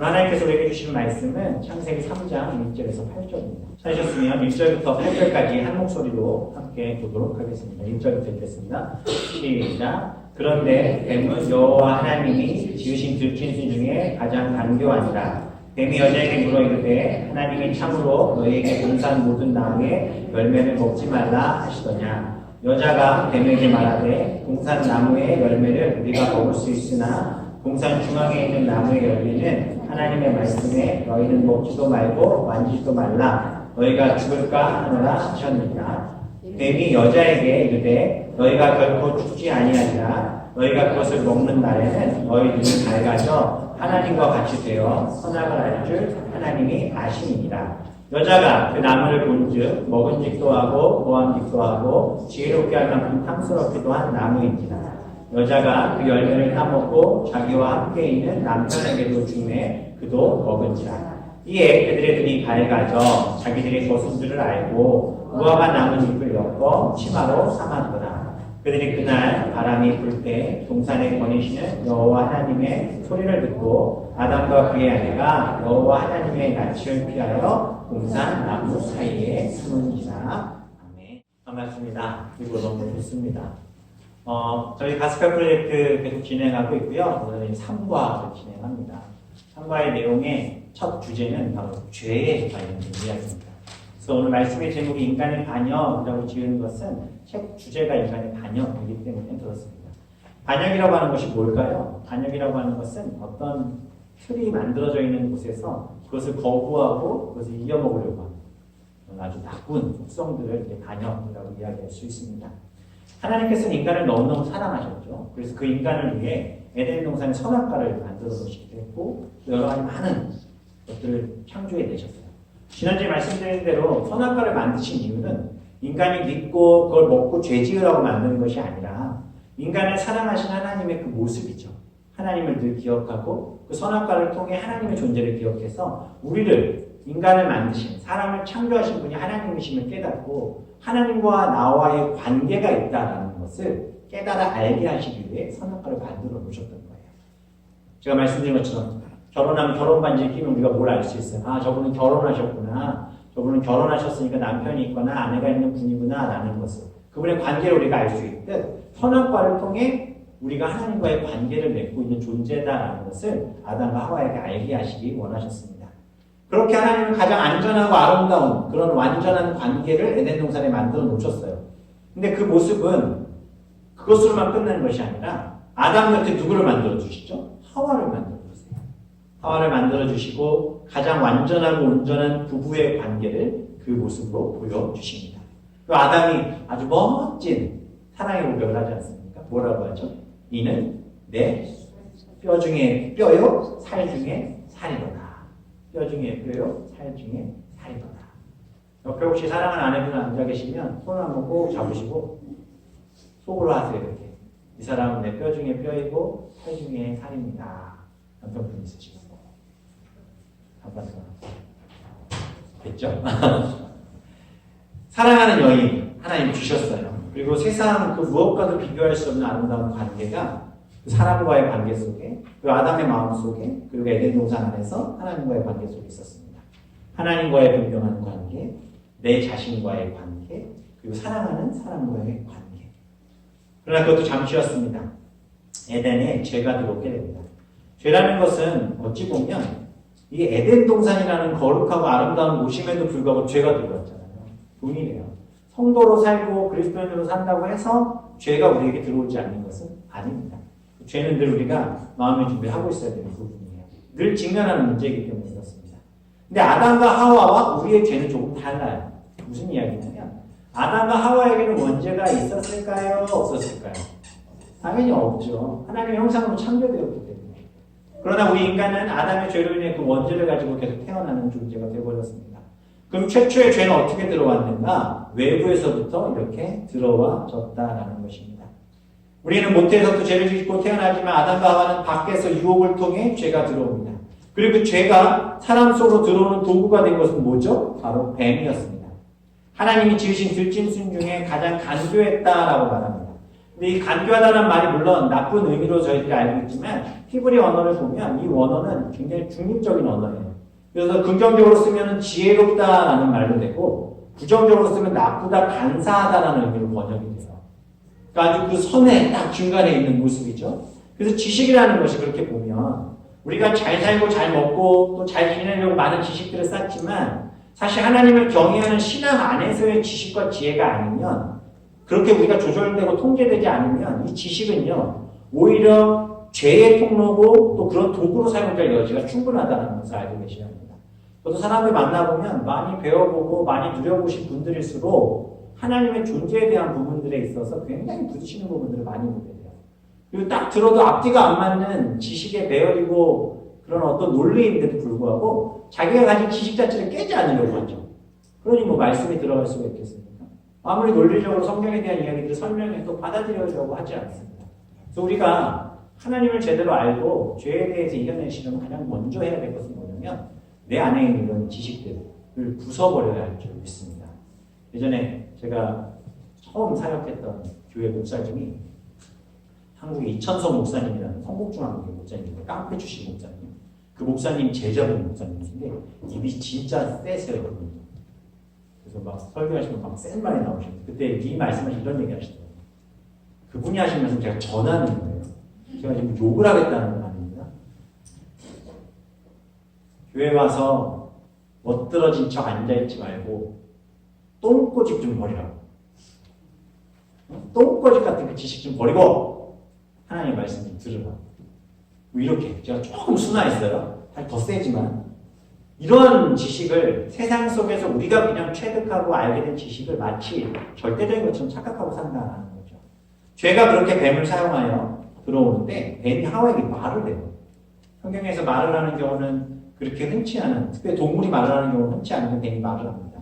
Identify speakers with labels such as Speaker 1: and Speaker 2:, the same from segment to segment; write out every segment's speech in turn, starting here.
Speaker 1: 하나님께서 우리에게 주시는 말씀은 창세기 3장 1절에서 8절입니다. 찾으셨으면 1절부터 8절까지 한 목소리로 함께 보도록 하겠습니다. 1절부터 읽겠습니다. 시작. 그런데 뱀은 여호와 하나님이 지으신 들짐승 중에 가장 간교하니라. 뱀이 여자에게 물어 이르되 하나님이 참으로 너희에게 동산 모든 나무의 열매를 먹지 말라 하시더냐. 여자가 뱀에게 말하되 동산 나무의 열매를 우리가 먹을 수 있으나 동산 중앙에 있는 나무의 열매는 하나님의 말씀에 너희는 먹지도 말고 만지지도 말라. 너희가 죽을까 하노라 하셨느니라. 뱀이 여자에게 이르되 너희가 결코 죽지 아니하리라. 너희가 그것을 먹는 날에는 너희 눈이 밝아져 하나님과 같이 되어 선악을 알 줄 하나님이 아시니라. 여자가 그 나무를 본즉 먹은직도 하고 보암직도 하고 지혜롭게 할 만큼 탐스럽기도 한 나무인지라. 여자가 그 열매를 따먹고 자기와 함께 있는 남편에게도 주매 그도 먹은지라. 이에 그들의 눈이 밝아져 자기들의 거순들을 알고 무화과 나뭇잎을 엮어 치마로 삼았더라. 그들이 그날 바람이 불 때 동산에 거니시는 여호와 하나님의 소리를 듣고 아담과 그의 아내가 여호와 하나님의 낯을 피하여 동산 나무 사이에 숨은지라. 아멘. 반갑습니다. 그리고 너무 좋습니다. 저희 가스펠 프로젝트 계속 진행하고 있고요. 오늘은 3과를 진행합니다. 3과의 내용의 첫 주제는 바로 죄에 관련된 이야기입니다. 그래서 오늘 말씀의 제목이 인간의 반역이라고 지은 것은 책 주제가 인간의 반역이기 때문에 그렇습니다. 반역이라고 하는 것이 뭘까요? 반역이라고 하는 것은 어떤 틀이 만들어져 있는 곳에서 그것을 거부하고 그것을 이겨먹으려고 하는 아주 나쁜 속성들을 이제 반역이라고 이야기할 수 있습니다. 하나님께서는 인간을 너무너무 사랑하셨죠. 그래서 그 인간을 위해 에덴 동산의 선악과를 만들어 놓으시기도 했고 여러 가지 많은 것들을 창조해 내셨어요. 지난주에 말씀드린 대로 선악과를 만드신 이유는 인간이 믿고 그걸 먹고 죄 지으라고 만드는 것이 아니라 인간을 사랑하신 하나님의 그 모습이죠. 하나님을 늘 기억하고 그 선악과를 통해 하나님의 존재를 기억해서 우리를 인간을 만드신 사람을 창조하신 분이 하나님이심을 깨닫고 하나님과 나와의 관계가 있다는 것을 깨달아 알게 하시기 위해 선악과를 만들어 놓으셨던 거예요. 제가 말씀드린 것처럼 결혼하면 결혼 반지를 끼면 우리가 뭘 알 수 있어요? 아, 저분은 결혼하셨구나. 저분은 결혼하셨으니까 남편이 있거나 아내가 있는 분이구나 라는 것을 그분의 관계를 우리가 알 수 있듯 선악과를 통해 우리가 하나님과의 관계를 맺고 있는 존재다라는 것을 아담과 하와에게 알게 하시기 원하셨습니다. 그렇게 하나님은 가장 안전하고 아름다운 그런 완전한 관계를 에덴 동산에 만들어 놓으셨어요. 근데 그 모습은 그것으로만 끝나는 것이 아니라 아담 곁에 누구를 만들어 주시죠? 하와를 만들어 주세요. 하와를 만들어 주시고 가장 완전하고 온전한 부부의 관계를 그 모습으로 보여주십니다. 그 아담이 아주 멋진 사랑의 고백을 하지 않습니까? 뭐라고 하죠? 이는 내 뼈 중에 뼈요, 살 중에 살이로다. 뼈 중에 뼈요, 살 중에 살이로다. 옆에 혹시 사랑하는 아내분 앉아 계시면 손 한번 꼭 잡으시고 속으로 하세요. 이렇게. 이 사람은 내 뼈 중에 뼈이고 살 중에 살입니다. 남편분 있으시고. 한번 됐죠? 사랑하는 여인 하나님 주셨어요. 그리고 세상 그 무엇과도 비교할 수 없는 아름다운 관계가 그 사람과의 관계 속에, 그 아담의 마음 속에, 그리고 에덴 동산 안에서 하나님과의 관계 속에 있었습니다. 하나님과의 분명한 관계, 내 자신과의 관계, 그리고 사랑하는 사람과의 관계. 그러나 그것도 잠시였습니다. 에덴에 죄가 들어오게 됩니다. 죄라는 것은 어찌 보면 이 에덴 동산이라는 거룩하고 아름다운 곳임에도 불구하고 죄가 들어왔잖아요. 동일해요. 성도로 살고 그리스도인으로 산다고 해서 죄가 우리에게 들어오지 않는 것은 아닙니다. 죄는 늘 우리가 마음의 준비를 하고 있어야 되는 부분이에요. 늘 직면하는 문제이기 때문에 그렇습니다. 근데 아담과 하와와 우리의 죄는 조금 달라요. 무슨 이야기냐면 아담과 하와에게는 원죄가 있었을까요? 없었을까요? 당연히 없죠. 하나님의 형상으로 창조되었기 때문에. 그러나 우리 인간은 아담의 죄로 인해 그 원죄를 가지고 계속 태어나는 존재가 되어버렸습니다. 그럼 최초의 죄는 어떻게 들어왔는가? 외부에서부터 이렇게 들어와졌다라는 것입니다. 우리는 모태에서부터 죄를 짓고 태어나지만 아담과 하와는 밖에서 유혹을 통해 죄가 들어옵니다. 그리고 그 죄가 사람 속으로 들어오는 도구가 된 것은 뭐죠? 바로 뱀이었습니다. 하나님이 지으신 들짐승 중에 가장 간교했다라고 말합니다. 근데 이 간교하다는 말이 물론 나쁜 의미로 저희들이 알고 있지만 히브리 언어를 보면 이 원어는 굉장히 중립적인 언어예요. 그래서 긍정적으로 쓰면 지혜롭다라는 말도 되고 부정적으로 쓰면 나쁘다, 간사하다라는 의미로 번역이 돼요. 그러니까 아주 그 선에 딱 중간에 있는 모습이죠. 그래서 지식이라는 것이 그렇게 보면 우리가 잘 살고 잘 먹고 또 잘 지내려고 많은 지식들을 쌓지만 사실 하나님을 경외하는 신앙 안에서의 지식과 지혜가 아니면 그렇게 우리가 조절되고 통제되지 않으면 이 지식은요 오히려 죄의 통로고 또 그런 도구로 사용될 여지가 충분하다는 것을 알고 계셔야 합니다. 저도 사람들 만나보면 많이 배워보고 많이 누려보신 분들일수록 하나님의 존재에 대한 부분들에 있어서 굉장히 부딪히는 부분들을 많이 보게 돼요. 그리고 딱 들어도 앞뒤가 안 맞는 지식에 배열이고 그런 어떤 논리인데도 불구하고 자기가 가진 지식 자체를 깨지 않으려고 하죠. 그러니 뭐 말씀이 들어갈 수가 있겠습니까? 아무리 논리적으로 성경에 대한 이야기들을 설명해도 받아들여주려고 하지 않습니다. 그래서 우리가 하나님을 제대로 알고 죄에 대해서 이겨내시려면 가장 먼저 해야 될 것은 뭐냐면 내 안에 있는 이런 지식들을 부숴버려야 할 줄 믿습니다. 예전에 제가 처음 사역했던 교회 목사 중이 한국의 이천성 목사님이라는 성북중앙교회 목사님인데 깡패 출신 목사님. 그 목사님 제자분 목사님이신데 입이 진짜 세세요. 그래서 막 설교하시면 막 센 말이 나오시는데 그때 이 말씀을 이런 얘기 하시더라고요. 그분이 하신 말씀 제가 전하는 거예요. 제가 지금 욕을 하겠다는 건 아닙니다. 교회 와서 멋들어진 척 앉아있지 말고 똥꼬집 좀 버리라고. 똥꼬집 같은 그 지식 좀 버리고 하나님의 말씀 좀 들으라고. 뭐 이렇게 제가 조금 순화했어요. 사실 더 세지만 이런 지식을 세상 속에서 우리가 그냥 체득하고 알게 된 지식을 마치 절대적인 것처럼 착각하고 산다는 거죠. 죄가 그렇게 뱀을 사용하여 들어오는데 뱀이 하와에게 말을 해요. 성경에서 말을 하는 경우는 그렇게 흔치 않은, 특별히 동물이 말을 하는 경우는 흔치 않은 뱀이 말을 합니다.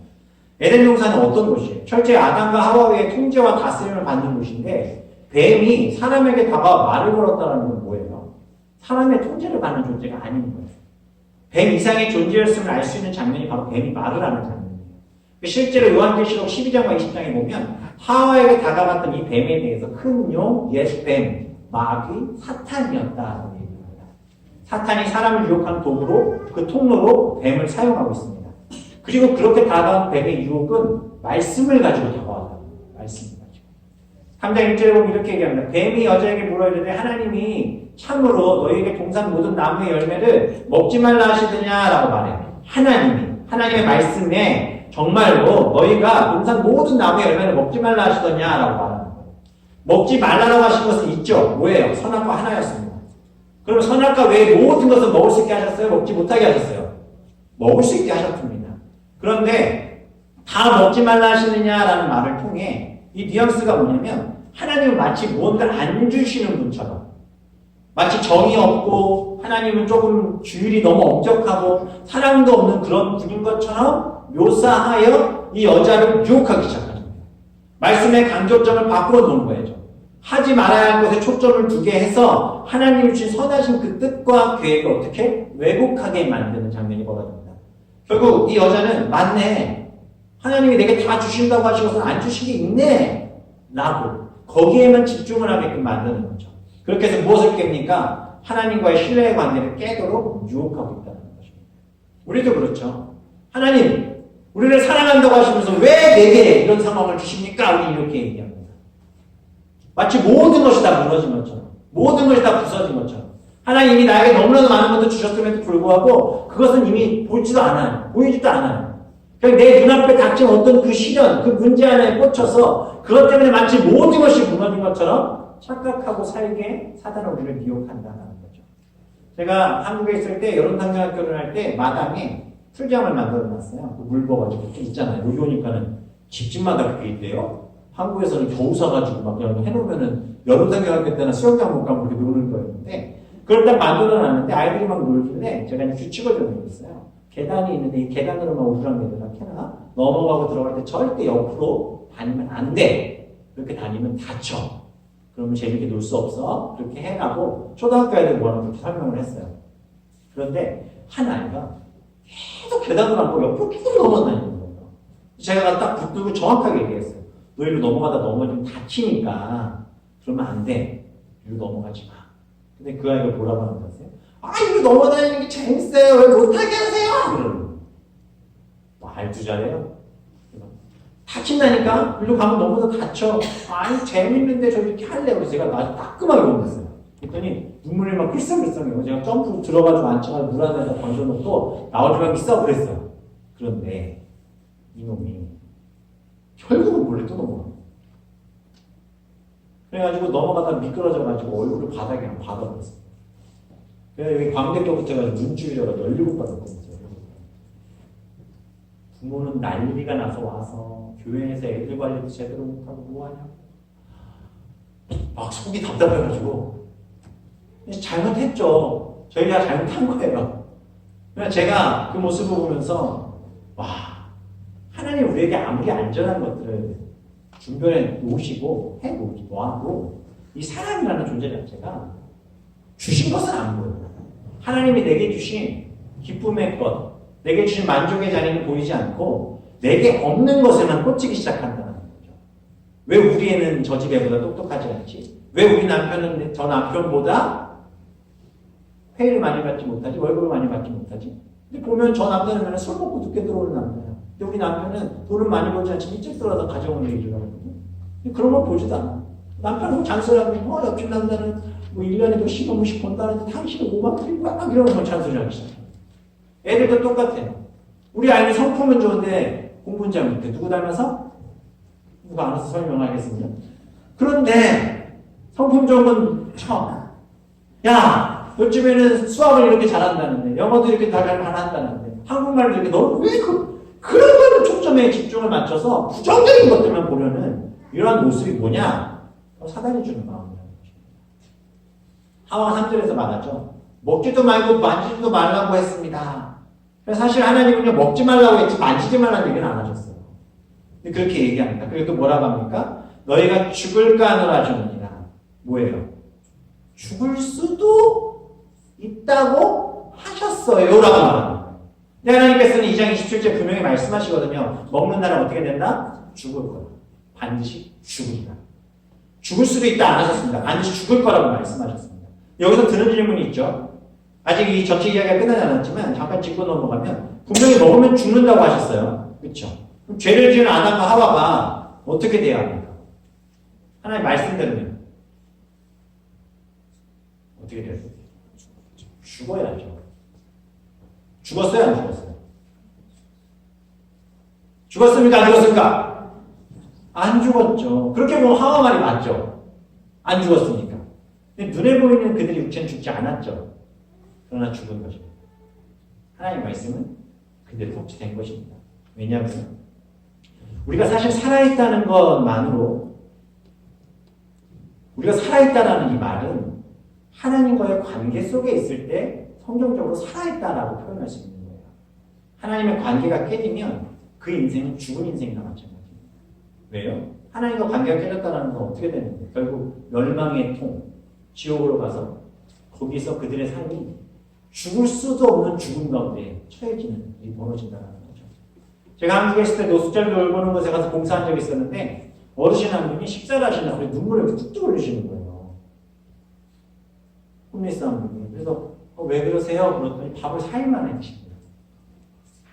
Speaker 1: 에덴 동산은 어떤 곳이에요? 철저히 아담과 하와의 통제와 다스림을 받는 곳인데 뱀이 사람에게 다가와 말을 걸었다는 건 뭐예요? 사람의 통제를 받는 존재가 아닌 거예요. 뱀 이상의 존재였음을 알 수 있는 장면이 바로 뱀이 말을 하는 장면이에요. 실제로 요한계시록 12장과 20장에 보면 하와에게 다가갔던 이 뱀에 대해서 큰 용, 옛 뱀, 마귀, 사탄이었다고 얘기합니다. 사탄이 사람을 유혹하는 도구로 그 통로로 뱀을 사용하고 있습니다. 그리고 그렇게 다가온 뱀의 유혹은 말씀을 가지고 다가왔다. 말씀을 가지고. 3장 1절에 보면 이렇게 얘기합니다. 뱀이 여자에게 물어 이르되 하나님이 참으로 너희에게 동산 모든 나무의 열매를 먹지 말라 하시느냐라고 말해요. 하나님의 말씀에 정말로 너희가 동산 모든 나무의 열매를 먹지 말라 하시더냐라고 말하는 거예요. 먹지 말라고 하신 것은 있죠. 뭐예요? 선악과 하나였습니다. 그럼 선악과 외에 모든 것을 먹을 수 있게 하셨어요? 먹지 못하게 하셨어요? 먹을 수 있게 하셨습니다. 그런데 다 먹지 말라 하시느냐라는 말을 통해 이 뉘앙스가 뭐냐면 하나님은 마치 무언가를 안 주시는 분처럼 마치 정이 없고 하나님은 조금 주율이 너무 엄격하고 사랑도 없는 그런 분인 것처럼 묘사하여 이 여자를 유혹하기 시작하는 거예요. 말씀의 강조점을 바꾸어 놓은 거예요. 하지 말아야 할 것에 초점을 두게 해서 하나님이 주신 선하신 그 뜻과 계획을 어떻게 왜곡하게 만드는 장면이 벌어집니다. 결국 이 여자는 맞네. 하나님이 내게 다 주신다고 하신 것은 안 주신 게 있네. 라고 거기에만 집중을 하게끔 만드는 거죠. 그렇게 해서 무엇을 깹니까? 하나님과의 신뢰의 관계를 깨도록 유혹하고 있다는 것입니다. 우리도 그렇죠. 하나님, 우리를 사랑한다고 하시면서 왜 내게 이런 상황을 주십니까? 우리 이렇게 얘기합니다. 마치 모든 것이 다 무너진 것처럼, 모든 것이 다 부서진 것처럼 하나님이 나에게 너무나도 많은 것을 주셨음에도 불구하고 그것은 이미 보이지도 않아요. 보이지도 않아요. 그냥 내 눈앞에 닥친 어떤 그 시련, 그 문제 하나에 꽂혀서 그것 때문에 마치 모든 것이 무너진 것처럼 착각하고 살게 사단은 우리를 미혹한다는 거죠. 제가 한국에 있을 때 여론상정학교를 할 때 마당에 풀장을 만들어놨어요. 그 물버가지고 이렇게 있잖아요. 여기 오니까는 집집마다 그게 있대요. 한국에서는 겨우 사가지고 막 그냥 해놓으면은 여론상정학교 때나 수영장 못 가면 그렇게 노는 거였는데 그걸 딱 만들어놨는데 아이들이 막 놀길래 제가 이제 규칙을 정해줬어요. 계단이 있는데 이 계단으로만 오르락내리락 해놔. 넘어가고 들어갈 때 절대 옆으로 다니면 안 돼. 그렇게 다니면 다쳐. 그러면 재밌게 놀 수 없어. 그렇게 해라고 초등학교 애들 모아놓고 그렇게 설명을 했어요. 그런데 한 아이가 계속 계단을 안고 옆으로 계속 넘어다니는 거예요. 제가 딱 붙들고 정확하게 얘기했어요. 너 이리로 넘어가다 넘어지면 다치니까 그러면 안 돼. 이리로 넘어가지 마. 근데 그 아이가 뭐라고 하는 거 아세요? 아, 이거 넘어다니는 게 재밌어요. 왜 못하게 하세요? 그러는 말도 잘해요. 다친다니까? 일로 가면 너무 더 다쳐. 아니, 재밌는데 저 이렇게 할래요. 그래서 제가 아주 따끔하게 혼냈어요. 그랬더니 눈물이 막 흘썽흘썽해요. 제가 점프 들어가지고 앉혀가지고 물 안에다 던져놓고 나오지만 싸워 그랬어요. 그런데 이놈이 결국은 몰래 또 넘어가. 그래가지고 넘어가다 미끄러져가지고 얼굴을 바닥에 한 박아버렸어요. 그래서 여기 광대뼈부터 해가지고 눈주위가 17번 받았거든요. 부모는 난리가 나서 와서 교회에서 애들 관리도 제대로 못하고 뭐하냐고 막 속이 답답해가지고 잘못했죠. 저희가 잘못한 거예요. 그래서 제가 그 모습을 보면서 와, 하나님 우리에게 아무리 안전한 것들을 준변에 놓으시고 해놓아도 이 사람이라는 존재 자체가 주신 것은 안 보여요. 하나님이 내게 주신 기쁨의 것, 내게 주신 만족의 자리는 보이지 않고 내게 없는 것에만 꽂히기 시작한다는 거죠. 왜 우리 애는 저 집 애보다 똑똑하지 않지? 왜 우리 남편은 저 남편보다 페이를 많이 받지 못하지? 월급을 많이 받지 못하지? 근데 보면 저 남자는 술 먹고 늦게 들어오는 남자야. 근데 우리 남편은 돈을 많이 벌지 않지만 일찍 들어와서 가정을 얘기를 하거든요. 그런 걸 보지도 않아. 남편은 잔소리하고 옆집 남자는 뭐 1년에도 10원씩 번다는데 당신은 5만 드리고 막 이러는 걸 잔소리하기 시작해. 애들도 똑같아요. 우리 아이는 성품은 좋은데 공부는 잘 못해. 누구 닮아서? 누가 알아서 설명하겠습니다. 그런데 성품 좋은 건 처음. 야, 요즘에는 수학을 이렇게 잘한다는데 영어도 이렇게 잘한다는데 한국말도 이렇게 너무 왜 그런 거는 초점에 집중을 맞춰서 부정적인 것들만 보려는 이러한 모습이 뭐냐? 사단이 주는 마음이라는 거죠. 하와가 3절에서 말하죠. 먹지도 말고 만지지도 말라고 했습니다. 사실 하나님은요, 먹지 말라고 했지 만지지 말라는 얘기는 안 하셨어요. 그렇게 얘기합니다. 그리고 또 뭐라고 합니까? 너희가 죽을까 하노라 주느니라. 뭐예요? 죽을 수도 있다고 하셨어요. 라고 말합니다. 근데 하나님께서는 2장 27절 분명히 말씀하시거든요. 먹는 날은 어떻게 된다? 죽을 거야. 반드시 죽으리라. 죽을 수도 있다 안 하셨습니다. 반드시 죽을 거라고 말씀하셨습니다. 여기서 드는 질문이 있죠. 아직 이 전체 이야기가 끝나지 않았지만 잠깐 짚고 넘어가면 분명히 먹으면 죽는다고 하셨어요. 그렇죠? 그럼 죄를 지은 아담과 하와가 어떻게 돼야 합니까? 하나님 말씀대로면 어떻게 돼야 돼요? 죽어야죠. 죽었어요? 안 죽었어요? 죽었습니까? 안 죽었습니까? 안 죽었죠. 그렇게 보면 하와 말이 맞죠. 안 죽었으니까. 근데 눈에 보이는 그들이 육체는 죽지 않았죠. 그러나 죽은 것입니다. 하나님의 말씀은 그대로 성취된 것입니다. 왜냐하면 우리가 사실 살아있다는 것만으로 우리가 살아있다라는 이 말은 하나님과의 관계 속에 있을 때 성경적으로 살아있다라고 표현할 수 있는 거예요. 하나님의 관계가 깨지면 그 인생은 죽은 인생이나 마찬가지입니다. 왜요? 하나님과 관계가 깨졌다는 건 어떻게 되는데 결국 멸망의 통, 지옥으로 가서 거기서 그들의 삶이 죽을 수도 없는 죽음 가운데 처해지는 일이 벌어진다는 거죠. 제가 한국에 있을 때 노숙자를 돌보는 곳에 가서 봉사한 적이 있었는데 어르신 한 분이 식사를 하신다고 그래 눈물을 이렇게 뚝뚝 흘리시는 거예요. 홈리스 한 분이. 그래서 왜 그러세요? 그랬더니 밥을 4일 만에 드신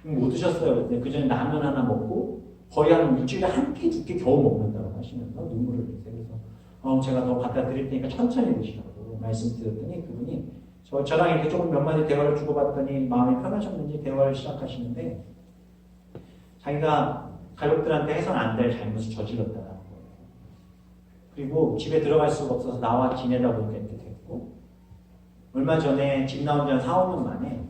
Speaker 1: 거예요. 뭐 드셨어요? 그랬더니 그 전에 라면 하나 먹고 거의 한 일주일에 한 끼, 두 끼 겨우 먹는다고 하시면서 눈물을 흘리세요. 그래서 제가 너 갖다 드릴 테니까 천천히 드시라고 말씀드렸더니 그분이 저랑 이렇게 조금 몇 마디 대화를 주고받더니 마음이 편하셨는지 대화를 시작하시는데 자기가 가족들한테 해서는 안 될 잘못을 저질렀다는 거예요. 그리고 집에 들어갈 수가 없어서 나와 지내다 보니까 이렇게 됐고 얼마 전에 집 나온 지 한 4, 5년 만에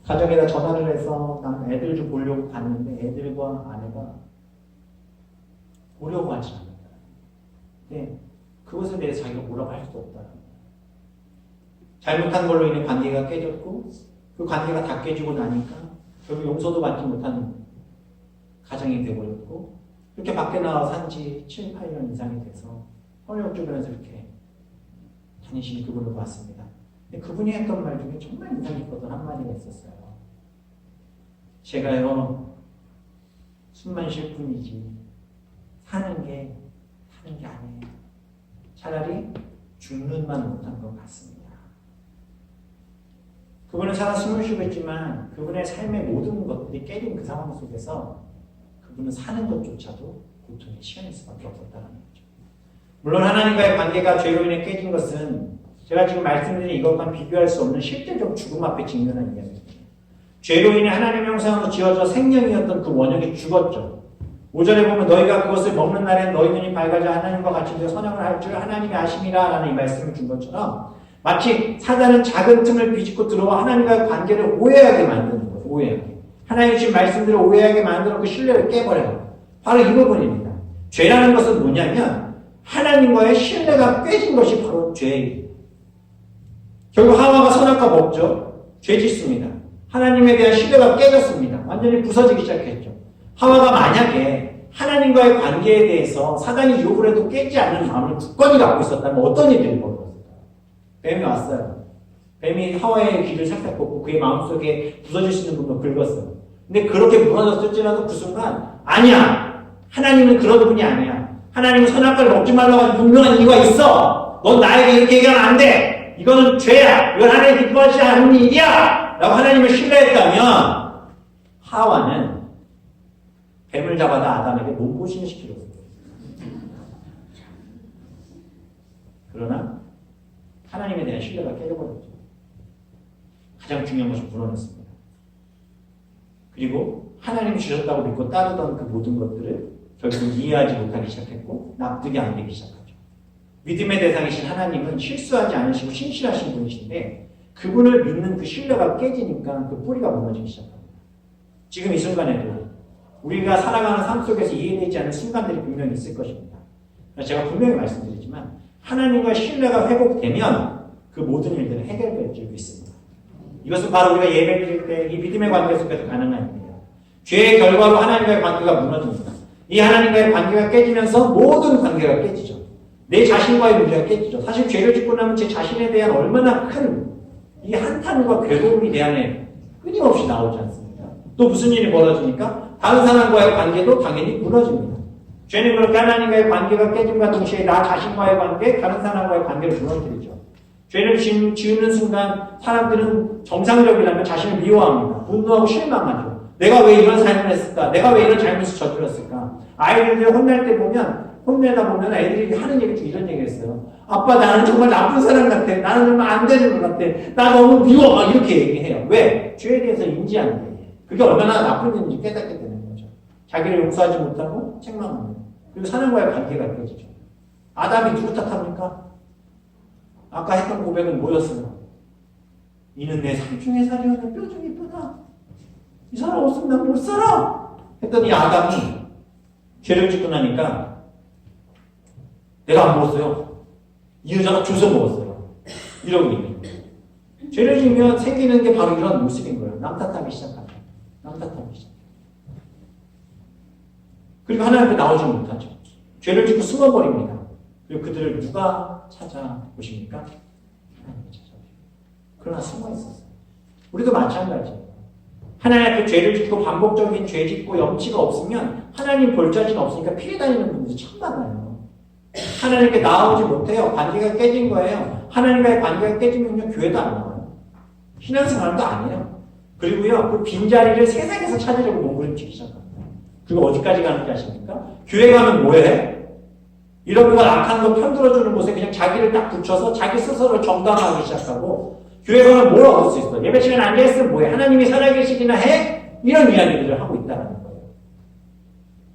Speaker 1: 가정에다 전화를 해서 애들을 좀 보려고 갔는데 애들과 아내가 보려고 하지 않는다. 근데 그것에 대해서 자기가 뭐라고 할 수도 없다는 거예요. 잘못한 걸로 인해 관계가 깨졌고 그 관계가 다 깨지고 나니까 결국 용서도 받지 못하는 가정이 되어버렸고 이렇게 밖에 나와 산지 7, 8년 이상이 돼서 서울역 주변에서 이렇게 다니시는 그분을 봤습니다. 근데 그분이 했던 말 중에 정말 인상 깊었던 한마디가 있었어요. 제가요 숨만 쉴 뿐이지 사는 게 아니에요. 차라리 죽는만 못한 것 같습니다. 그분은 살아 숨을 쉬고 있지만 그분의 삶의 모든 것들이 깨진 그 상황 속에서 그분은 사는 것조차도 고통의 시간일 수밖에 없었다는 거죠. 물론 하나님과의 관계가 죄로 인해 깨진 것은 제가 지금 말씀드린 이것과 비교할 수 없는 실제적 죽음 앞에 직면한 이야기입니다. 죄로 인해 하나님의 형상으로 지어져 생명이었던 그 원형이 죽었죠. 5절에 보면 너희가 그것을 먹는 날엔 너희 눈이 밝아져 하나님과 같이 되어 선악을 할 줄 하나님이 아심이라 라는 이 말씀을 준 것처럼 마치 사단은 작은 틈을 비집고 들어와 하나님과의 관계를 오해하게 만드는 거예요. 오해하게. 하나님이 주신 말씀들을 오해하게 만들어 그 신뢰를 깨버려요. 바로 이 부분입니다. 죄라는 것은 뭐냐면 하나님과의 신뢰가 깨진 것이 바로 죄예요. 결국 하와가 선악과 먹죠. 죄 짓습니다. 하나님에 대한 신뢰가 깨졌습니다. 완전히 부서지기 시작했죠. 하와가 만약에 하나님과의 관계에 대해서 사단이 유혹을 해도 깨지 않는 마음을 굳건히 갖고 있었다면 어떤 일이 벌어졌을까요? 뱀이 왔어요. 뱀이 하와의 귀를 살짝 꽂고 그의 마음속에 부서질 수 있는 부분을 긁었어요. 근데 그렇게 무너졌을지라도 그 순간 아니야. 하나님은 그런 분이 아니야. 하나님은 선악과를 먹지 말라고 하는 분명한 이유가 있어. 넌 나에게 이렇게 얘기하면 안 돼. 이거는 죄야. 이건 하나님 기뻐하지 않는 일이야. 라고 하나님을 신뢰했다면 하와는 뱀을 잡아다 아담에게 몸보신을 시키려고 했어요. 그러나 하나님에 대한 신뢰가 깨져버렸죠. 가장 중요한 것이 무너졌습니다. 그리고 하나님이 주셨다고 믿고 따르던 그 모든 것들을 결국 이해하지 못하기 시작했고 납득이 안 되기 시작하죠. 믿음의 대상이신 하나님은 실수하지 않으시고 신실하신 분이신데 그분을 믿는 그 신뢰가 깨지니까 그 뿌리가 무너지기 시작합니다. 지금 이 순간에도 우리가 살아가는 삶 속에서 이해되지 않는 순간들이 분명히 있을 것입니다. 제가 분명히 말씀드리지만 하나님과 신뢰가 회복되면 그 모든 일들은 해결될 줄 믿습니다. 이것은 바로 우리가 예배드릴 때 이 믿음의 관계 속에서 가능한 일이에요. 죄의 결과로 하나님과의 관계가 무너집니다. 이 하나님과의 관계가 깨지면서 모든 관계가 깨지죠. 내 자신과의 문제가 깨지죠. 사실 죄를 짓고 나면 제 자신에 대한 얼마나 큰 이 한탄과 괴로움이 내 안에 끊임없이 나오지 않습니까? 또 무슨 일이 벌어지니까 다른 사람과의 관계도 당연히 무너집니다. 죄는 그렇게 하나님과의 관계가 깨짐과 동시에 나 자신과의 관계, 다른 사람과의 관계를 무너뜨리죠. 죄를 지우는 순간 사람들은 정상적이라면 자신을 미워합니다. 분노하고 실망하죠. 내가 왜 이런 삶을 했을까? 내가 왜 이런 잘못을 저질렀을까? 아이들을 혼낼 때 보면 혼내다 보면 애들이 하는 얘기 중 이런 얘기를 했어요. 아빠 나는 정말 나쁜 사람 같아. 나는 정말 안 되는 것 같아. 나 너무 미워. 막 이렇게 얘기해요. 왜? 죄에 대해서 인지하는 거예요. 그게 얼마나 나쁜 일인지 깨닫게 되는 거죠. 자기를 용서하지 못하고 책망합니다. 그리고 사람과의 관계가 깨지죠. 아담이 누구 탓합니까? 아까 했던 고백은 뭐였어요? 이는 내 살 중에 살이었는데 뼈 중 이쁘다. 이 사람 없으면 난 못 살아. 했더니 아담이 죄를 짓고 나니까 내가 안 먹었어요. 이 여자가 줘서 먹었어요. 이러고 있는 거예요. 죄를 지으면 생기는 게 바로 이런 모습인 거예요. 남 탓하기 시작하죠. 남 탓하기 시작해요. 그리고 하나님 앞에 나오지 못하죠. 죄를 짓고 숨어버립니다. 그리고 그들을 누가 찾아보십니까? 하나님이 찾아오십니다. 그러나 숨어 있었어요. 우리도 마찬가지예요. 하나님 앞에 죄를 짓고 반복적인 죄 짓고 염치가 없으면 하나님 볼자리가 없으니까 피해 다니는 분들이 참 많아요. 하나님께 나오지 못해요. 관계가 깨진 거예요. 하나님과의 관계가 깨지면요, 교회도 안 나와요. 신앙생활도 아니에요. 그리고요, 그 빈자리를 세상에서 찾으려고 몸부림치기 시작합니다. 그리고 어디까지 가는지 아십니까? 교회 가면 뭐해? 이런 거가 악한 거 편들어주는 곳에 그냥 자기를 딱 붙여서 자기 스스로를 정당화하기 시작하고 교회 가면 뭘 얻을 수 있어? 예배 시간에 앉아있으면 뭐해? 하나님이 살아계시기나 해? 이런 이야기들을 하고 있다는 거예요.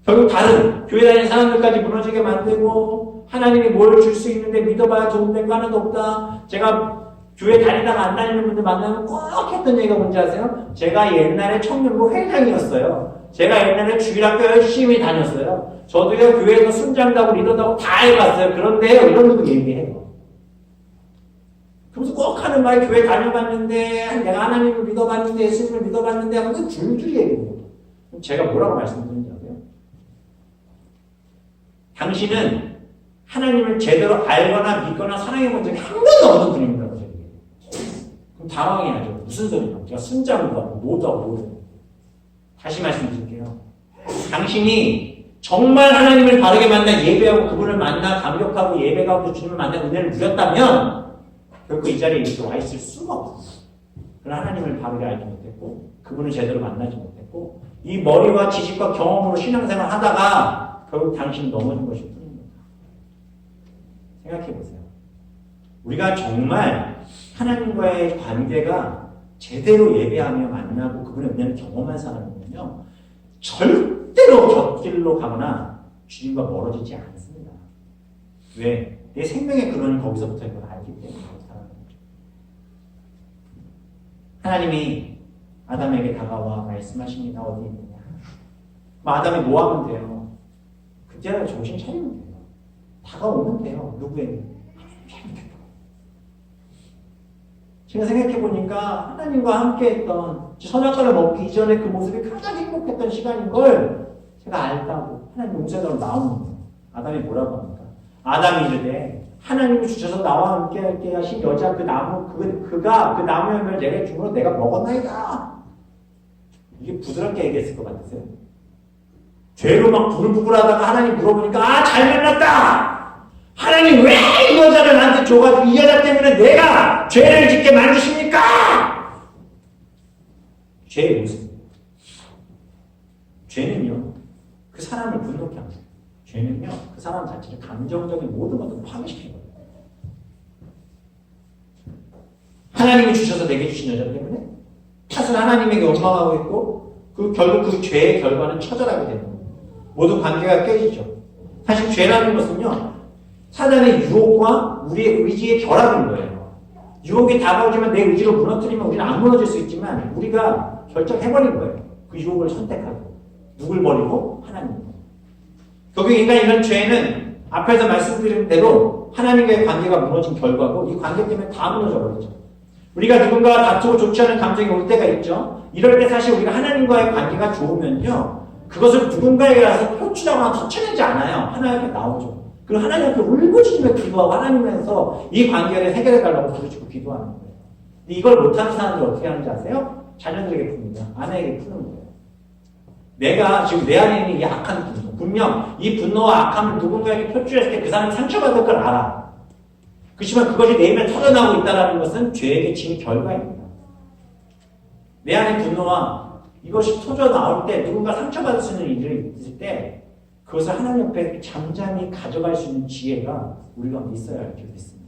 Speaker 1: 결국 다른 교회 다니는 사람들까지 무너지게 만들고 하나님이 뭘 줄 수 있는데 믿어봐야 도움될 거 하나도 없다. 제가 교회 다니다가 안 다니는 분들 만나면 꼭 했던 얘기가 뭔지 아세요? 제가 옛날에 청년부 회장이었어요. 제가 옛날에 주일학교 열심히 다녔어요. 저도요 교회에서 순장다고 리더다고 다 해봤어요. 그런데요 이런 것도 얘기해요. 그래서 꼭 하는 말 교회 다녀봤는데 내가 하나님을 믿어봤는데 예수님을 믿어봤는데 하면서 줄줄 얘기해요. 제가 뭐라고 말씀드리는지 아세요? 당신은 하나님을 제대로 알거나 믿거나 사랑해본 적이 한 번도 없는 분입니다. 그럼 당황해야죠. 무슨 소리냐? 제가 순장도 하고 뭐도 하고 뭐도. 다시 말씀드릴게요. 당신이 정말 하나님을 바르게 만나 예배하고 그분을 만나 감격하고 예배하고 주님을 만나 은혜를 누렸다면 결코 이 자리에 이렇게 와 있을 수가 없어요. 그런 하나님을 바르게 알지 못했고 그분을 제대로 만나지 못했고 이 머리와 지식과 경험으로 신앙생활 하다가 결국 당신이 넘어진 것이 뿐입니다. 생각해 보세요. 우리가 정말 하나님과의 관계가 제대로 예배하며 만나고 그분의 은혜를 경험한 사람이면요. 절대로 곁길로 가거나 주님과 멀어지지 않습니다. 왜? 내 생명의 근원이 거기서부터 이걸 알기 때문에 하나님이 아담에게 다가와 말씀하십니다. 어디 있느냐? 아담이 뭐 하면 돼요? 그때 정신 차리면 돼요. 다가오면 돼요. 누구에게? 제가 생각해보니까 하나님과 함께했던 선악과를 먹기 이전에 그 모습이 가장 행복했던 시간인 걸 제가 알다고 하나님 용서대로 나오는 거예요. 아담이 뭐라고 합니까? 아담이 이르되 하나님이 주셔서 나와 함께 하신 여자 그 나무 그가 그 나무의 열매를 내게 주므로 내가 먹었나이다. 이게 부드럽게 얘기했을 것 같으세요? 죄로 막 부글부글하다가 하나님 물어보니까 잘 만났다. 하나님 왜 이 여자를 나한테 줘가지고 이 여자 때문에 내가 죄를 짓게 만드십니까? 죄의 모습. 죄는요 그 사람을 분노케 합니다. 죄는요 그 사람 자체를 감정적인 모든 것을 파괴시키는 거예요. 하나님이 주셔서 내게 주신 여자 때문에 탓을 하나님에게 원망하고 있고 결국 그 죄의 결과는 처절하게 되는 거예요. 모든 관계가 깨지죠. 사실 죄라는 것은요 사단의 유혹과 우리의 의지의 결합인 거예요. 유혹이 다가오지만 내 의지로 무너뜨리면 우리는 안 무너질 수 있지만 우리가 결정해버린 거예요. 그 유혹을 선택하고 누굴 버리고 하나님을. 결국 인간이 이런 죄는 앞에서 말씀드린 대로 하나님과의 관계가 무너진 결과고 이 관계 때문에 다 무너져 버리죠. 우리가 누군가와 다투고 좋지 않은 감정이 올 때가 있죠. 이럴 때 사실 우리가 하나님과의 관계가 좋으면요 그것을 누군가에게 가서 표출하거나 터쳐내지 않아요. 하나님께 나오죠. 그리고 하나님 앞에 울부짖으며 기도하고 하나님에서 이 관계를 해결해달라고 부르짖고 기도하는 거예요. 이걸 못하는 사람들 어떻게 하는지 아세요? 자녀들에게 풉니다. 아내에게 푸는 거예요. 내가 지금 내 안에 있는 이 악한 분노, 분명 이 분노와 악함을 누군가에게 표출했을 때 그 사람이 상처받을 걸 알아. 그렇지만 그것이 내 입에 터져나오고 있다는 것은 죄에게 진 결과입니다. 내 안에 분노와 이것이 터져나올 때 누군가 상처받을 수 있는 일이 있을 때 그것을 하나님 옆에 잠잠히 가져갈 수 있는 지혜가 우리가 있어야 할 필요가 있습니다.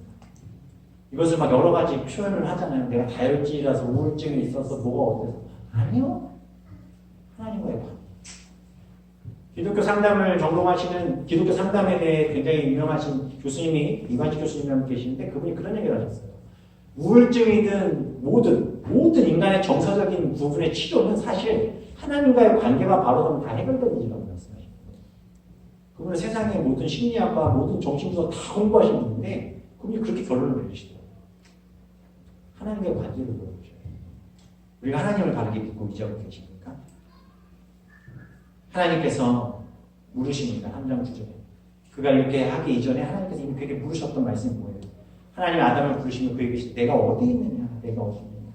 Speaker 1: 이것을 막 여러 가지 표현을 하잖아요. 내가 다혈질이라서 우울증이 있어서 뭐가 어때서. 아니요. 하나님과의 관계. 기독교 상담을 전공하시는 기독교 상담에 대해 굉장히 유명하신 교수님이 이관식 교수님이 계시는데 그분이 그런 얘기를 하셨어요. 우울증이든 모든 인간의 정서적인 부분의 치료는 사실 하나님과의 관계가 바로 서면 다 해결되지라고 말씀하십니다. 그분은 세상의 모든 심리학과 모든 정신분석 다 공부하신 분인데 그분이 그렇게 결론을 내리시더라고요. 하나님과의 관계를 물어보셔요. 우리가 하나님을 바르게 믿고 의지하고 계십니까? 하나님께서 물으십니다. 3장 9절에. 그가 이렇게 하기 이전에 하나님께서 이미 그에게 물으셨던 말씀이 뭐예요? 하나님이 아담을 부르시면 그에게 내가 어디 있느냐? 내가 어디 있느냐?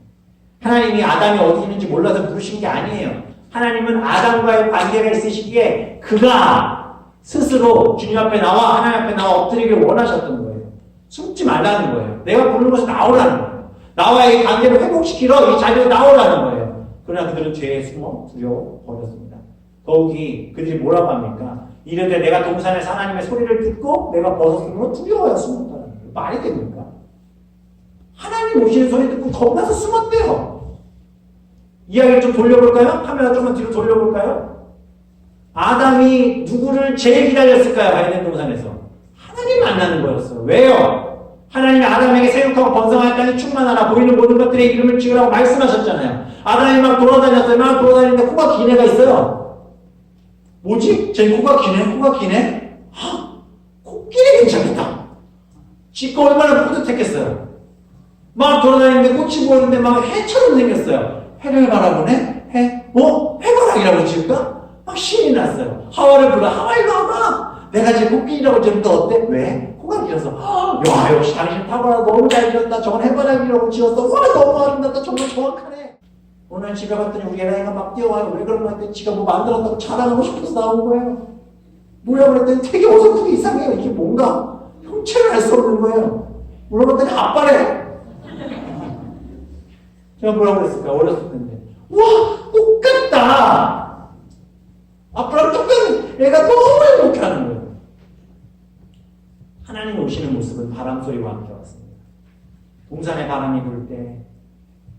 Speaker 1: 하나님이 아담이 어디 있는지 몰라서 부르신 게 아니에요. 하나님은 아담과의 관계가 있으시기에 그가 스스로 주님 앞에 나와 하나님 앞에 나와 엎드리길 원하셨던 거예요. 숨지 말라는 거예요. 내가 부르는 것을 나오라는 거예요. 나와의 관계를 회복시키러 이 자리에 나오라는 거예요. 그러나 그들은 죄에 숨어 두려워 버렸습니다. 더욱이 그들이 뭐라고 합니까? 이르되 내가 동산에서 하나님의 소리를 듣고 내가 벗었으므로 두려워야 숨었다는 거예요. 말이 됩니까? 하나님 오시는 소리 듣고 겁나서 숨었대요. 이야기를 좀 돌려볼까요? 카메라 좀만 뒤로 돌려볼까요? 아담이 누구를 제일 기다렸을까요? 바이든 동산에서. 하나님 만나는 거였어요. 왜요? 하나님이 아담에게 생육하고 번성할 땅이 충만하라 보이는 모든 것들의 이름을 지으라고 말씀하셨잖아요. 아담이 막 돌아다녔어요. 막 돌아다니는데 코가 긴 애가 있어요. 뭐지? 쟤 코가 기네? 코끼리 괜찮겠다. 지가 얼마나 뿌듯했겠어요. 막 돌아다니는데 꽃이 보이는데 막 해처럼 생겼어요. 해를 바라보네? 해? 해바라기라고 지을까? 막 신이 났어요. 하와를 불러. 하와 일로 와봐. 내가 지금 코끼리라고 지으니까 어때? 왜? 코가 길어서. 야 역시 당신 타고나 너무 잘 지었다. 저건 해바라기라고 지었어. 와 너무 아름답다. 정말 정확하네. 오늘 집에 갔더니 우리 애가 막 뛰어와요. 왜 그런 거 했더니 지가 뭐 만들었다고 자랑하고 싶어서 나온 거예요. 뭐야 그랬더니 되게 어설프게 이상해요. 이게 뭔가 형체를 알 수 없는 거예요. 물어봤더니 아빠래. 제가 뭐라고 그랬을까요? 어렸을 텐데. 와, 똑같다! 아빠랑 똑같은 애가 너무 행복해하는 거예요. 하나님 오시는 모습은 바람 소리와 함께 왔습니다. 동산에 바람이 불 때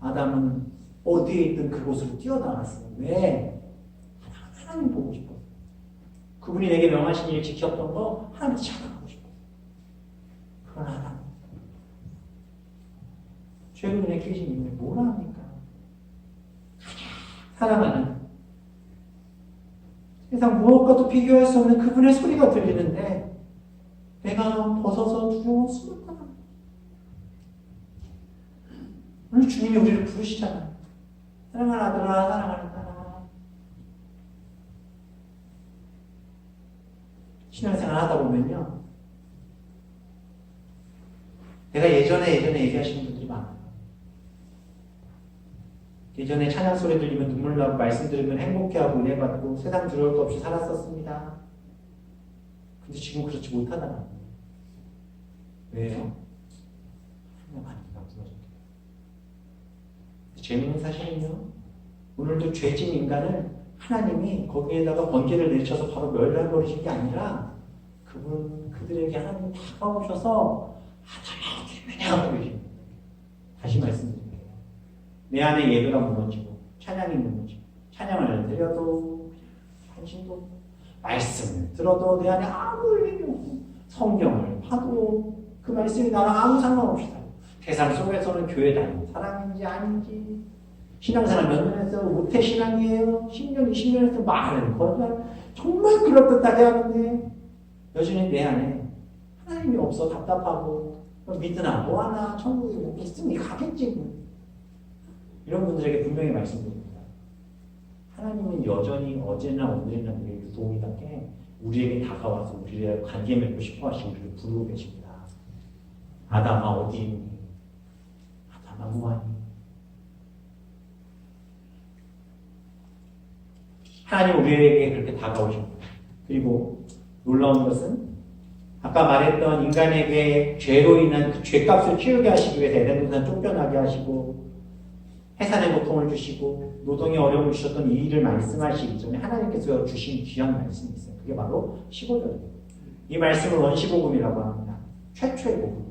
Speaker 1: 아담은 어디에 있든 그곳으로 뛰어나갔어요. 왜? 하나님 보고 싶어요. 그분이 내게 명하신 일 지켰던 거 하나님 찾아가고 싶어요. 그런 아담. 최근에 계신 이유에 뭐라 합니까? 사랑하는 세상 무엇과도 비교할 수 없는 그분의 소리가 들리는데 내가 벗어서 두려워 숨을 거다. 오늘 주님이 우리를 부르시잖아요. 사랑하는 아들아, 사랑하는 딸아. 신앙생활 하다 보면요, 내가 예전에 얘기하시는 분들이 많아요. 예전에 찬양 소리 들리면 눈물 나고 말씀 들으면 행복해하고 은혜 받고 세상 두려울 것 없이 살았었습니다. 근데 지금 그렇지 못하다는 거예요. 왜요? 하나님 아니가 무너졌기 때문에. 재미있는 사실은요, 오늘도 죄진 인간을 하나님이 거기에다가 번개를 내리쳐서 바로 멸해버리신 게 아니라 그들에게 하나님이 다가오셔서 아담아 어디 있느냐 하고 계십니다. 다시 말씀드립니다. 내 안에 예배가 무너지고 찬양이 무너지고 찬양을 드려도 관심도 말씀을 들어도 내 안에 아무 의미 없고 성경을 봐도 그 말씀이 나랑 아무 상관없이 살고 세상 속에서는 교회 다니는 사람인지 아닌지 신앙생활 몇 년 했어요? 모태 신앙이에요? 10년, 20년 했어요? 말은 거짓말 정말 그럴듯하게 하는데 여전히 내 안에 하나님이 없어 답답하고 믿으나 뭐하나 천국에 뭐 있으면 가겠지 이런 분들에게 분명히 말씀드립니다. 하나님은 여전히 어제나 오늘이나 내일 유동이답게 우리에게 다가와서 우리의 관계 맺고 싶어 하시고 우리를 부르고 계십니다. 아담아 어디 있니? 아담아 뭐하니? 하나님 우리에게 그렇게 다가오십니다. 그리고 놀라운 것은 아까 말했던 인간에게 죄로 인한 그 죄값을 치우게 하시기 위해서 에덴 동산 쫓겨나게 하시고 해산의 고통을 주시고 노동의 어려움을 주셨던 이 일을 말씀하시기 전에 하나님께서 주신 귀한 말씀이 있어요. 그게 바로 15절이에요. 이 말씀을 원시복음이라고 합니다. 최초의 복음이에요.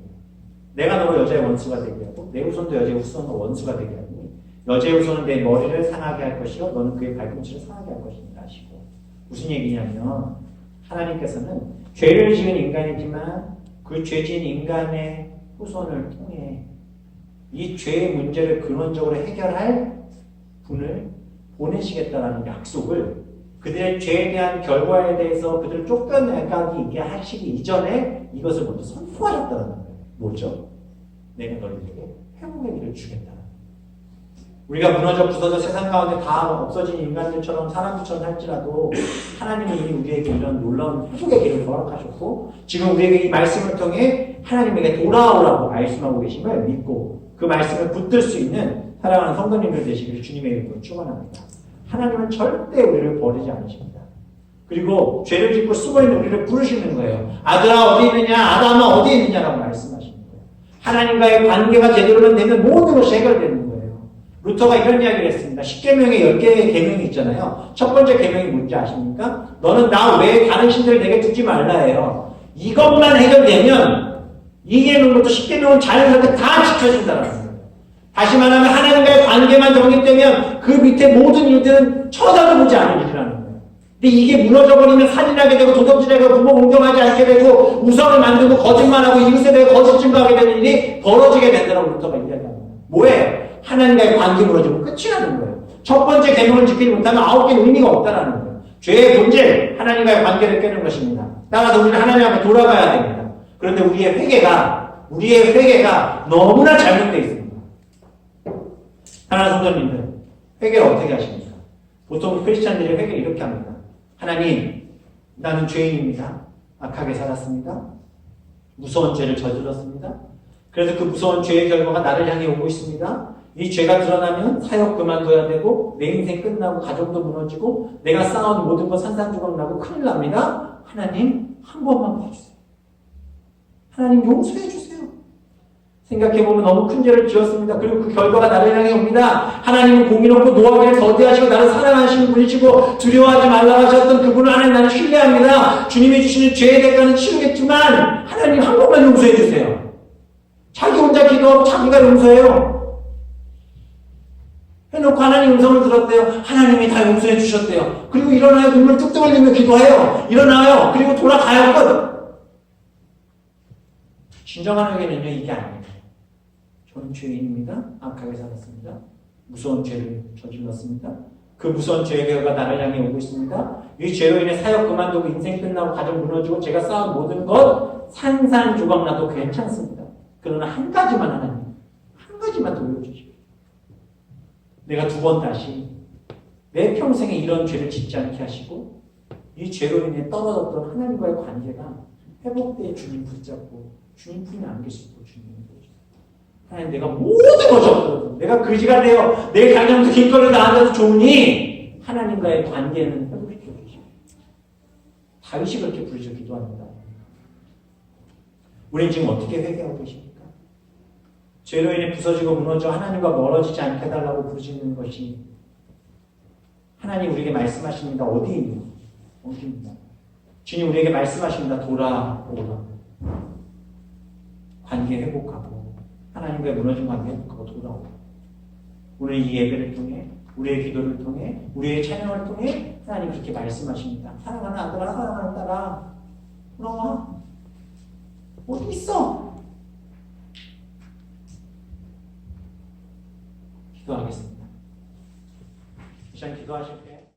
Speaker 1: 내가 너로 여자의 원수가 되게 하고 내 후손도 여자의 후손과 원수가 되게 하니 여자의 후손은 내 머리를 상하게 할 것이요 너는 그의 발꿈치를 상하게 할 것이니라 하시고 무슨 얘기냐면 하나님께서는 죄를 지은 인간이지만 그 죄진 인간의 후손을 통해 이 죄의 문제를 근원적으로 해결할 분을 보내시겠다라는 약속을 그들의 죄에 대한 결과에 대해서 그들을 쫓겨나가게 있게 하시기 이전에 이것을 먼저 선포하셨다는 거예요. 뭐죠? 내가 너희들에게 회복의 길을 주겠다는 거예요. 우리가 무너져 부서져 세상 가운데 다 없어진 인간들처럼 사람들처럼 살지라도 하나님은 이미 우리에게 이런 놀라운 회복의 길을 허락하셨고 지금 우리에게 이 말씀을 통해 하나님에게 돌아오라고 말씀하고 계심을 믿고 그 말씀을 붙들 수 있는 사랑하는 성도님들 되시기를 주님의 이름으로 축원합니다. 하나님은 절대 우리를 버리지 않으십니다. 그리고 죄를 짓고 숨어있는 우리를 부르시는 거예요. 아들아 어디 있느냐 아담아 어디 있느냐라고 말씀하시는 거예요. 하나님과의 관계가 제대로 되면 모든 것이 해결되는 거예요. 루터가 이런 이야기를 했습니다. 10계명에 10개의 계명이 있잖아요. 첫 번째 계명이 뭔지 아십니까? 너는 나 외에 다른 신들을 내게 두지 말라 해요. 이것만 해결되면 이 계명부터 10계명은 자연스럽게 다 지켜진다는 거예요. 다시 말하면 하나님과의 관계만 정립되면 그 밑에 모든 일들은 쳐다도 보지 않을 일이라는 거예요. 근데 이게 무너져버리면 살인하게 되고 도둑질하게 되고 부모 공경하지 않게 되고 우상을 만들고 거짓말하고 이웃에 대해 거짓 증거하게 되는 일이 벌어지게 된다고 루터가 이야기합니다. 뭐예요? 하나님과의 관계 무너지면 끝이라는 거예요. 첫 번째 계명을 지키지 못하면 9개는 의미가 없다는 거예요. 죄의 본질, 하나님과의 관계를 깨는 것입니다. 따라서 우리는 하나님 앞에 돌아가야 됩니다. 그런데 우리의 회개가 너무나 잘못되어 있습니다. 하나님 성도님들, 회개를 어떻게 하십니까? 보통 크리스찬들이 회개를 이렇게 합니다. 하나님, 나는 죄인입니다. 악하게 살았습니다. 무서운 죄를 저질렀습니다. 그래서 그 무서운 죄의 결과가 나를 향해 오고 있습니다. 이 죄가 드러나면 사역 그만둬야 되고 내 인생 끝나고 가정도 무너지고 내가 쌓아온 모든 것 산산조각 나고 큰일 납니다. 하나님 한 번만 봐주세요. 하나님 용서해 주세요. 생각해보면 너무 큰 죄를 지었습니다. 그리고 그 결과가 나를 향해 옵니다. 하나님은 공의롭고 노하기를 더디하시고 나를 사랑하시는 분이시고 두려워하지 말라고 하셨던 그분을 하나님 나는 신뢰합니다. 주님이 주시는 죄의 대가는 치르겠지만 하나님 한 번만 용서해 주세요. 자기 혼자 기도하고 자기가 용서해요. 해놓고 하나님 음성을 들었대요. 하나님이 다 용서해 주셨대요. 그리고 일어나요. 눈물 뚝뚝 흘리며 기도해요. 일어나요. 그리고 돌아가요. 끝. 진정한 회개는요, 이게 아니에요. 저는 죄인입니다. 악하게 살았습니다. 무서운 죄를 저질렀습니다. 그 무서운 죄의 결과가 나를 향해 오고 있습니다. 이 죄로 인해 사역 그만두고 인생 끝나고 가정 무너지고 제가 쌓은 모든 것 산산조각 나도 괜찮습니다. 그러나 한 가지만 하나님, 한 가지만 돌려주십시오. 내가 두 번 다시 내 평생에 이런 죄를 짓지 않게 하시고 이 죄로 인해 떨어졌던 하나님과의 관계가 회복돼 주님 붙잡고 주님 품에 안길 수 있고 주님 하나님 내가 모든 것이 없어도 내가 그지가 되어 내 가정도 길거리에 나앉아서 좋으니 하나님과의 관계는 회복시켜 주시고 다윗이 그렇게 부르셔 기도합니다. 우리는 지금 어떻게 회개하고 계십니까? 죄로 인해 부서지고 무너져 하나님과 멀어지지 않게 해달라고 부르시는 것이 하나님 우리에게 말씀하십니다. 어디입니까? 어디입니다. 주님 우리에게 말씀하십니다. 돌아오라. 관계 회복하고 하나님과의 무너진 관계 회복하고 돌아오라. 우리 이 예배를 통해 우리의 기도를 통해 우리의 찬양을 통해 하나님 그렇게 말씀하십니다. 사랑하는 아들아 사랑하는 딸아 돌아와. 어디 있어? 기도하겠습니다. 이 시간 기도하실 때